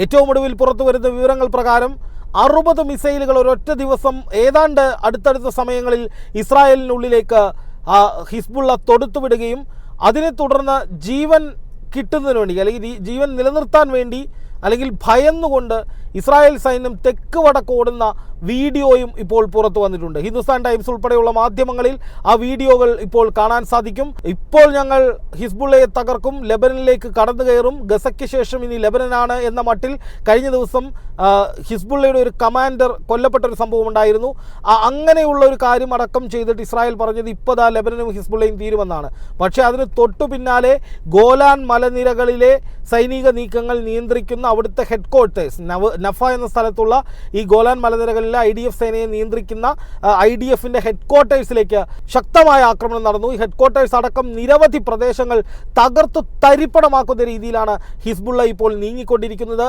ഏറ്റവും ഒടുവിൽ പുറത്തു വരുന്ന വിവരങ്ങൾ പ്രകാരം 60 മിസൈലുകൾ ഒരൊറ്റ ദിവസം ഏതാണ്ട് അടുത്തടുത്ത സമയങ്ങളിൽ ഇസ്രായേലിനുള്ളിലേക്ക് ഹിസ്ബുള്ള തൊടുത്തുവിടുകയും അതിനെ തുടർന്ന് ജീവൻ കിട്ടുന്നതിന് വേണ്ടി അല്ലെങ്കിൽ ജീവൻ നിലനിർത്താൻ വേണ്ടി അല്ലെങ്കിൽ ഭയന്നുകൊണ്ട് ഇസ്രായേൽ സൈന്യം തെക്ക് വടക്ക് ഓടുന്ന വീഡിയോയും ഇപ്പോൾ പുറത്തു വന്നിട്ടുണ്ട്. ഹിന്ദുസ്ഥാൻ ടൈംസ് ഉൾപ്പെടെയുള്ള മാധ്യമങ്ങളിൽ ആ വീഡിയോകൾ ഇപ്പോൾ കാണാൻ സാധിക്കും. ഇപ്പോൾ ഞങ്ങൾ ഹിസ്ബുള്ളയെ തകർക്കും, ലെബനനിലേക്ക് കടന്നു കയറും, ഗസയ്ക്ക് ശേഷം ഇനി ലെബനനാണ് എന്ന മട്ടിൽ കഴിഞ്ഞ ദിവസം ഹിസ്ബുള്ളയുടെ ഒരു കമാൻഡർ കൊല്ലപ്പെട്ട ഒരു സംഭവം ഉണ്ടായിരുന്നു. അങ്ങനെയുള്ള ഒരു കാര്യം അടക്കം ചെയ്തിട്ട് ഇസ്രായേൽ പറഞ്ഞത് ഇപ്പോൾ ലെബനനും ഹിസ്ബുള്ളയും തീരുമെന്നാണ്. പക്ഷേ അതിന് തൊട്ടു പിന്നാലെ ഗോലാൻ മലനിരകളിലെ സൈനിക നീക്കങ്ങൾ നിയന്ത്രിക്കുന്ന അവിടുത്തെ ഹെഡ് ക്വാർട്ടേഴ്സ് നഫ എന്ന സ്ഥലത്തുള്ള ഈ ഗോലാൻ മലനിരകളിലെ IDF സേനയെ നിയന്ത്രിക്കുന്ന IDFിൻ്റെ ഹെഡ് ക്വാർട്ടേഴ്സിലേക്ക് ശക്തമായ ആക്രമണം നടന്നു. ഈ ഹെഡ് ക്വാർട്ടേഴ്സ് അടക്കം നിരവധി പ്രദേശങ്ങൾ തകർത്തു തരിപ്പണമാക്കുന്ന രീതിയിലാണ് ഹിസ്ബുള്ള ഇപ്പോൾ നീങ്ങിക്കൊണ്ടിരിക്കുന്നത്.